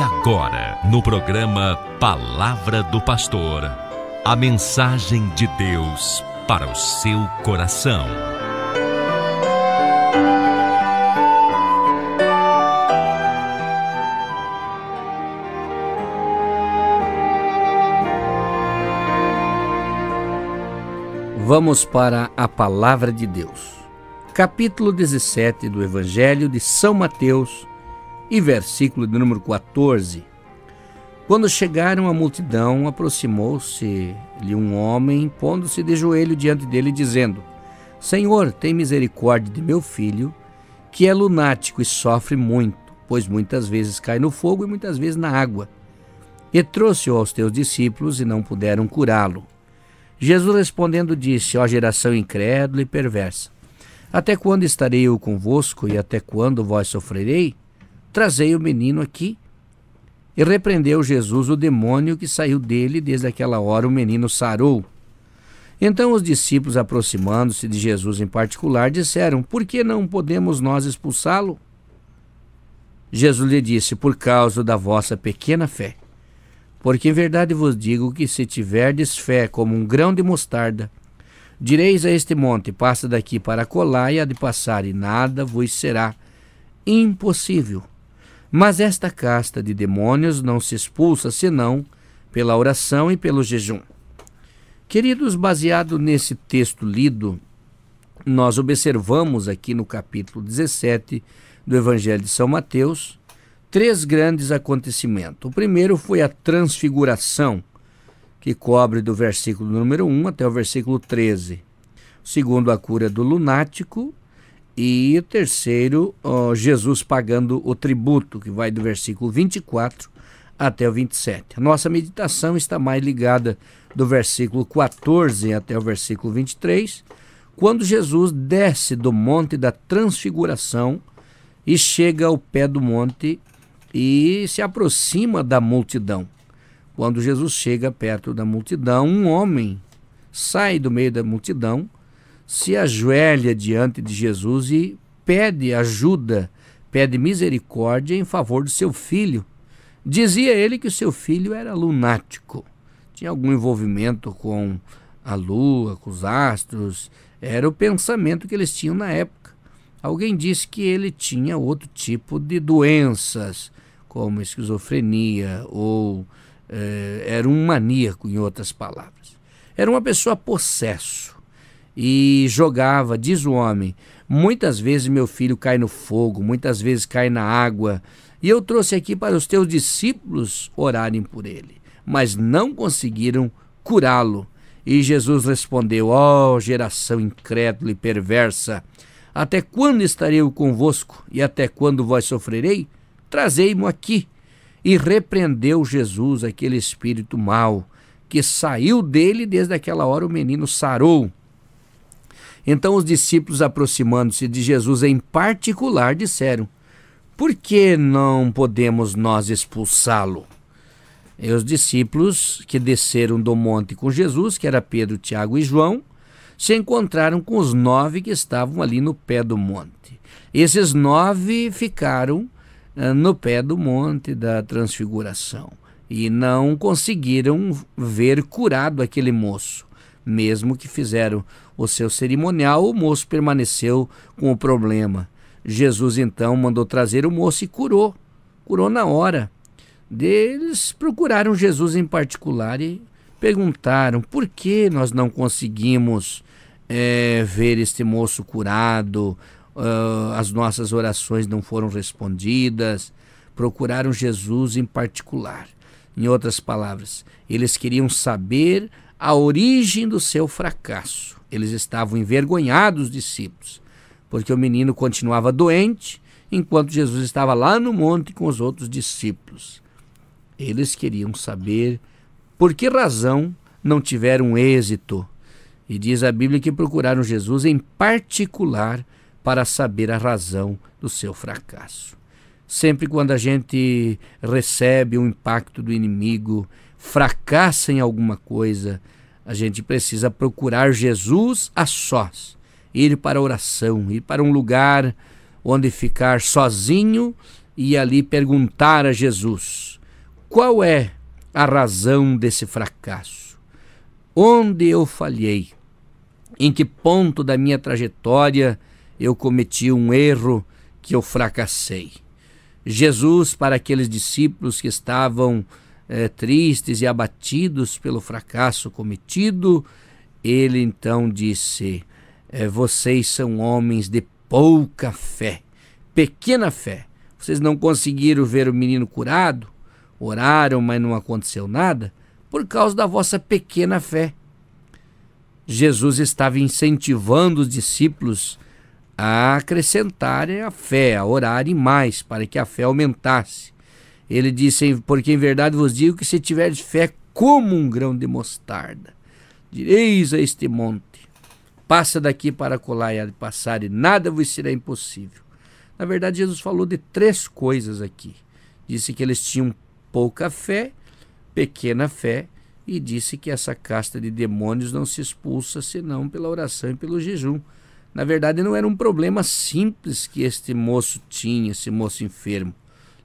agora, no programa Palavra do Pastor, a mensagem de Deus para o seu coração. Vamos para a Palavra de Deus. Capítulo 17 do Evangelho de São Mateus e versículo de número 14. Quando chegaram à multidão, aproximou-se-lhe um homem, pondo-se de joelho diante dele, dizendo: Senhor, tem misericórdia de meu filho, que é lunático e sofre muito, pois muitas vezes cai no fogo e muitas vezes na água. E trouxe-o aos teus discípulos e não puderam curá-lo. Jesus respondendo disse: Ó geração incrédula e perversa, até quando estarei eu convosco e até quando vós sofrerei? Trazei o menino aqui. E repreendeu Jesus o demônio que saiu dele, e desde aquela hora o menino sarou. Então os discípulos, aproximando-se de Jesus em particular, disseram: Por que não podemos nós expulsá-lo? Jesus lhe disse: Por causa da vossa pequena fé. Porque em verdade vos digo que se tiverdes fé como um grão de mostarda, direis a este monte: passa daqui para acolá, e há de passar, e nada vos será impossível. Mas esta casta de demônios não se expulsa senão pela oração e pelo jejum. Queridos, baseado nesse texto lido, nós observamos aqui no capítulo 17 do Evangelho de São Mateus 3 grandes acontecimentos. O primeiro foi a transfiguração, que cobre do versículo número 1 até o versículo 13. O segundo, a cura do lunático. E o terceiro, Jesus pagando o tributo, que vai do versículo 24 até o 27. A nossa meditação está mais ligada do versículo 14 até o versículo 23, quando Jesus desce do monte da transfiguração e chega ao pé do monte e se aproxima da multidão. Quando Jesus chega perto da multidão, um homem sai do meio da multidão, se ajoelha diante de Jesus e pede ajuda, pede misericórdia em favor do seu filho. Dizia ele que o seu filho era lunático, tinha algum envolvimento com a lua, com os astros, era o pensamento que eles tinham na época. Alguém disse que ele tinha outro tipo de doenças, como esquizofrenia, ou era um maníaco, em outras palavras. Era uma pessoa possesso. E jogava, diz o homem, muitas vezes meu filho cai no fogo, muitas vezes cai na água, e eu trouxe aqui para os teus discípulos orarem por ele, mas não conseguiram curá-lo. E Jesus respondeu: Ó geração incrédula e perversa, até quando estarei eu convosco e até quando vós sofrerei? Trazei-mo aqui. E repreendeu Jesus aquele espírito mau, que saiu dele, e desde aquela hora o menino sarou. Então os discípulos, aproximando-se de Jesus em particular, disseram: Por que não podemos nós expulsá-lo? E os discípulos que desceram do monte com Jesus, que era Pedro, Tiago e João, se encontraram com os 9 que estavam ali no pé do monte. Esses 9 ficaram no pé do monte da transfiguração e não conseguiram ver curado aquele moço. Mesmo que fizeram o seu cerimonial, o moço permaneceu com o problema. Jesus então mandou trazer o moço e curou na hora. Eles procuraram Jesus em particular e perguntaram: por que nós não conseguimos ver este moço curado? As nossas orações não foram respondidas. Procuraram Jesus em particular. Em outras palavras, eles queriam saber a origem do seu fracasso. Eles estavam envergonhados, discípulos, porque o menino continuava doente, enquanto Jesus estava lá no monte com os outros discípulos. Eles queriam saber por que razão não tiveram êxito. E diz a Bíblia que procuraram Jesus em particular para saber a razão do seu fracasso. Sempre quando a gente recebe o impacto do inimigo, fracassa em alguma coisa, a gente precisa procurar Jesus a sós, ir para a oração, ir para um lugar onde ficar sozinho e ali perguntar a Jesus: qual é a razão desse fracasso? Onde eu falhei? Em que ponto da minha trajetória eu cometi um erro que eu fracassei? Jesus, para aqueles discípulos que estavam tristes e abatidos pelo fracasso cometido, ele então disse: vocês são homens de pouca fé, pequena fé. Vocês não conseguiram ver o menino curado, oraram, mas não aconteceu nada, por causa da vossa pequena fé. Jesus estava incentivando os discípulos a acrescentarem a fé, a orarem mais, para que a fé aumentasse. Ele disse: porque em verdade vos digo que se tiverdes fé como um grão de mostarda, direis a este monte: passa daqui para colar, e há de passar, e nada vos será impossível. Na verdade, Jesus falou de 3 coisas aqui. Disse que eles tinham pouca fé, pequena fé, e disse que essa casta de demônios não se expulsa senão pela oração e pelo jejum. Na verdade, não era um problema simples que este moço tinha, esse moço enfermo.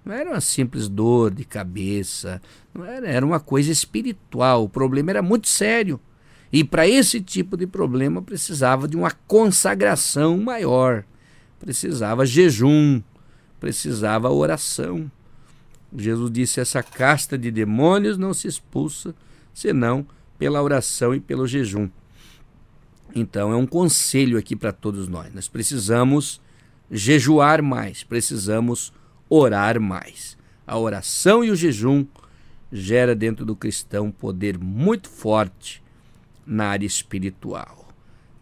Não era uma simples dor de cabeça, não era uma coisa espiritual. O problema era muito sério. E para esse tipo de problema precisava de uma consagração maior. Precisava jejum, precisava oração. Jesus disse: essa casta de demônios não se expulsa senão pela oração e pelo jejum. Então é um conselho aqui para todos nós. Nós precisamos jejuar mais, precisamos orar mais. A oração e o jejum gera dentro do cristão um poder muito forte na área espiritual.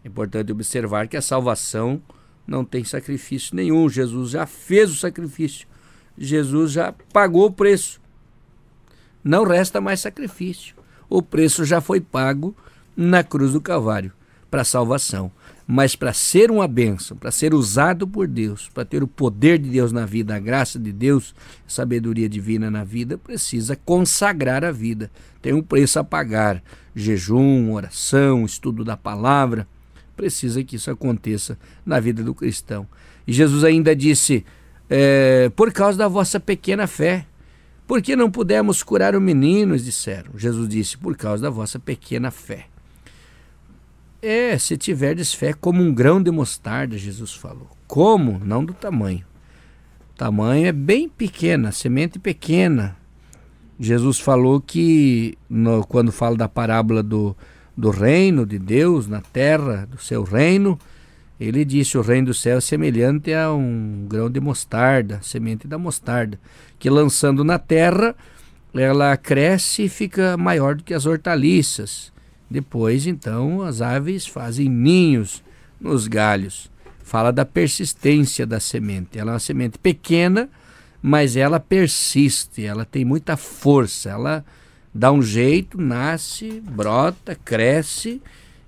É importante observar que a salvação não tem sacrifício nenhum. Jesus já fez o sacrifício. Jesus já pagou o preço. Não resta mais sacrifício. O preço já foi pago na cruz do Calvário para a salvação. Mas para ser uma bênção, para ser usado por Deus, para ter o poder de Deus na vida, a graça de Deus, a sabedoria divina na vida, precisa consagrar a vida. Tem um preço a pagar. Jejum, oração, estudo da palavra. Precisa que isso aconteça na vida do cristão. E Jesus ainda disse: por causa da vossa pequena fé. Por que não pudemos curar o menino? Eles disseram. Jesus disse: por causa da vossa pequena fé. Se tiverdes fé como um grão de mostarda, Jesus falou. Como? Não do tamanho. O tamanho é bem pequeno, a semente pequena. Jesus falou que, quando fala da parábola do reino de Deus na terra, do seu reino, ele disse: o reino do céu é semelhante a um grão de mostarda, semente da mostarda, que lançando na terra, ela cresce e fica maior do que as hortaliças. Depois, então, as aves fazem ninhos nos galhos. Fala da persistência da semente. Ela é uma semente pequena, mas ela persiste, ela tem muita força. Ela dá um jeito, nasce, brota, cresce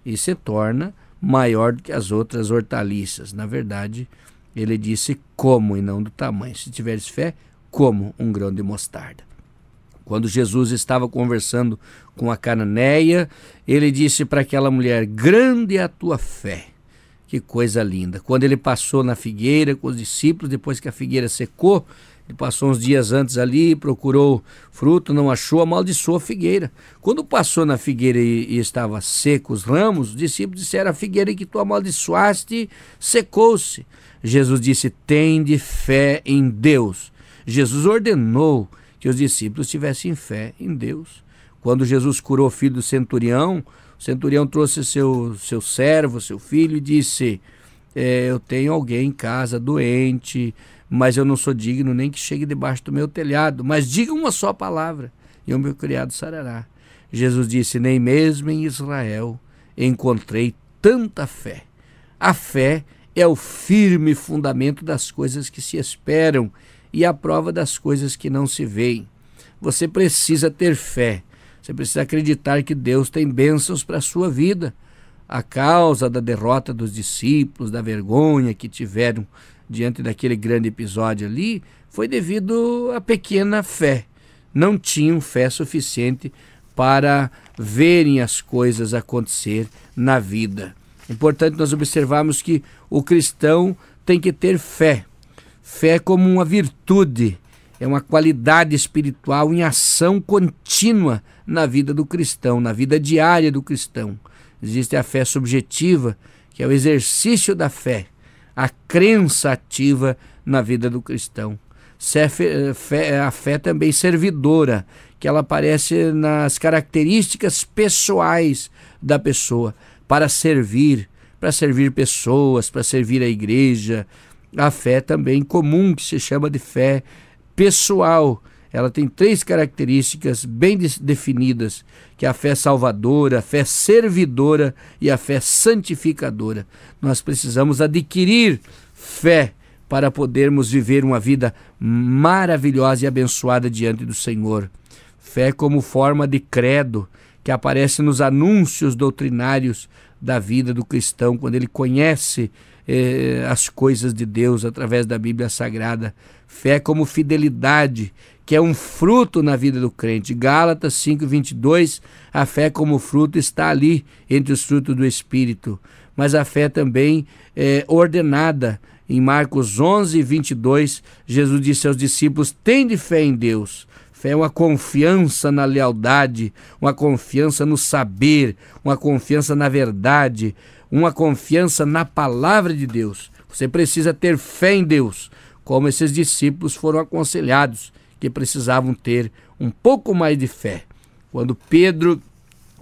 e se torna maior do que as outras hortaliças. Na verdade, ele disse como e não do tamanho. Se tiveres fé, como um grão de mostarda. Quando Jesus estava conversando com a cananeia, ele disse para aquela mulher: grande é a tua fé. Que coisa linda. Quando ele passou na figueira com os discípulos, depois que a figueira secou, ele passou uns dias antes ali, procurou fruto, não achou, amaldiçoou a figueira. Quando passou na figueira e estava seco os ramos, os discípulos disseram: a figueira que tu amaldiçoaste secou-se. Jesus disse: tende fé em Deus. Jesus ordenou que os discípulos tivessem fé em Deus. Quando Jesus curou o filho do centurião, o centurião trouxe seu servo, seu filho, e disse: eu tenho alguém em casa doente, mas eu não sou digno nem que chegue debaixo do meu telhado, mas diga uma só palavra e o meu criado sarará. Jesus disse: nem mesmo em Israel encontrei tanta fé. A fé é o firme fundamento das coisas que se esperam e a prova das coisas que não se veem. Você precisa ter fé. Você precisa acreditar que Deus tem bênçãos para a sua vida. A causa da derrota dos discípulos, da vergonha que tiveram diante daquele grande episódio ali, foi devido à pequena fé. Não tinham fé suficiente para verem as coisas acontecer na vida. É importante nós observarmos que o cristão tem que ter fé. Fé como uma virtude, é uma qualidade espiritual em ação contínua na vida do cristão, na vida diária do cristão. Existe a fé subjetiva, que é o exercício da fé, a crença ativa na vida do cristão. A fé também servidora, que ela aparece nas características pessoais da pessoa, para servir pessoas, para servir a igreja. A fé também comum, que se chama de fé pessoal. Ela tem 3 características bem definidas, que é a fé salvadora, a fé servidora e a fé santificadora. Nós precisamos adquirir fé para podermos viver uma vida maravilhosa e abençoada diante do Senhor. Fé como forma de credo, que aparece nos anúncios doutrinários da vida do cristão, quando ele conhece as coisas de Deus através da Bíblia Sagrada. Fé como fidelidade, que é um fruto na vida do crente. Gálatas 5:22, a fé como fruto está ali entre os frutos do Espírito. Mas a fé também é ordenada. Em Marcos 11:22, Jesus disse aos discípulos: tende fé em Deus. Fé é uma confiança na lealdade, uma confiança no saber, uma confiança na verdade, uma confiança na palavra de Deus. Você precisa ter fé em Deus, como esses discípulos foram aconselhados, que precisavam ter um pouco mais de fé. Quando Pedro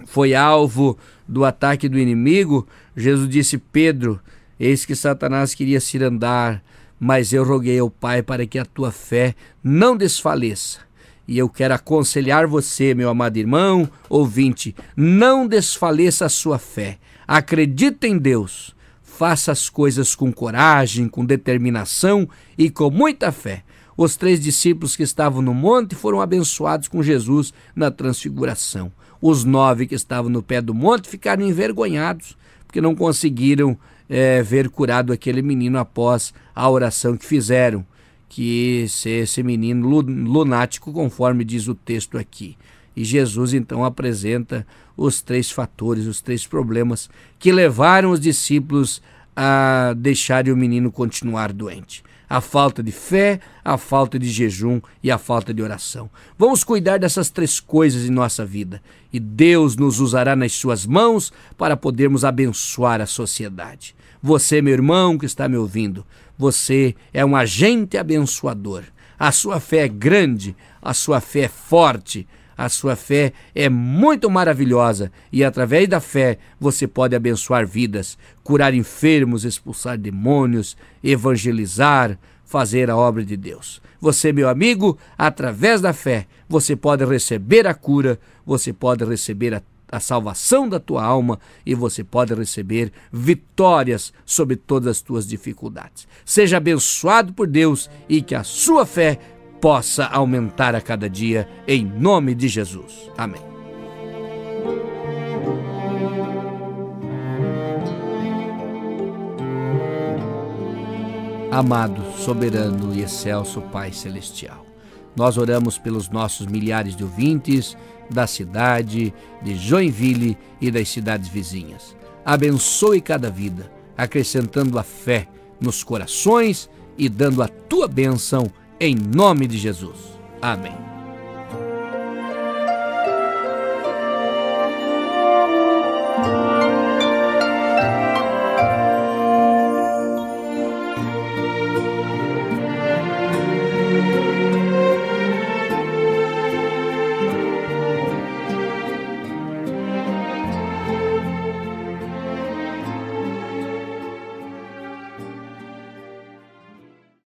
foi alvo do ataque do inimigo, Jesus disse: Pedro, eis que Satanás queria se andar, mas eu roguei ao Pai para que a tua fé não desfaleça. E eu quero aconselhar você, meu amado irmão, ouvinte, não desfaleça a sua fé. Acredita em Deus, faça as coisas com coragem, com determinação e com muita fé. Os 3 discípulos que estavam no monte foram abençoados com Jesus na transfiguração. Os 9 que estavam no pé do monte ficaram envergonhados, porque não conseguiram ver curado aquele menino após a oração que fizeram, que esse menino lunático, conforme diz o texto aqui. E Jesus então apresenta os 3 fatores, os 3 problemas que levaram os discípulos a deixarem o menino continuar doente. A falta de fé, a falta de jejum e a falta de oração. Vamos cuidar dessas 3 coisas em nossa vida, e Deus nos usará nas suas mãos para podermos abençoar a sociedade. Você, meu irmão que está me ouvindo, você é um agente abençoador. A sua fé é grande, a sua fé é forte, a sua fé é muito maravilhosa, e através da fé você pode abençoar vidas, curar enfermos, expulsar demônios, evangelizar, fazer a obra de Deus. Você, meu amigo, através da fé, você pode receber a cura, você pode receber a salvação da tua alma, e você pode receber vitórias sobre todas as tuas dificuldades. Seja abençoado por Deus e que a sua fé possa aumentar a cada dia, em nome de Jesus. Amém. Amado, soberano e excelso Pai Celestial, nós oramos pelos nossos milhares de ouvintes da cidade de Joinville e das cidades vizinhas. Abençoe cada vida, acrescentando a fé nos corações e dando a tua bênção em nome de Jesus. Amém.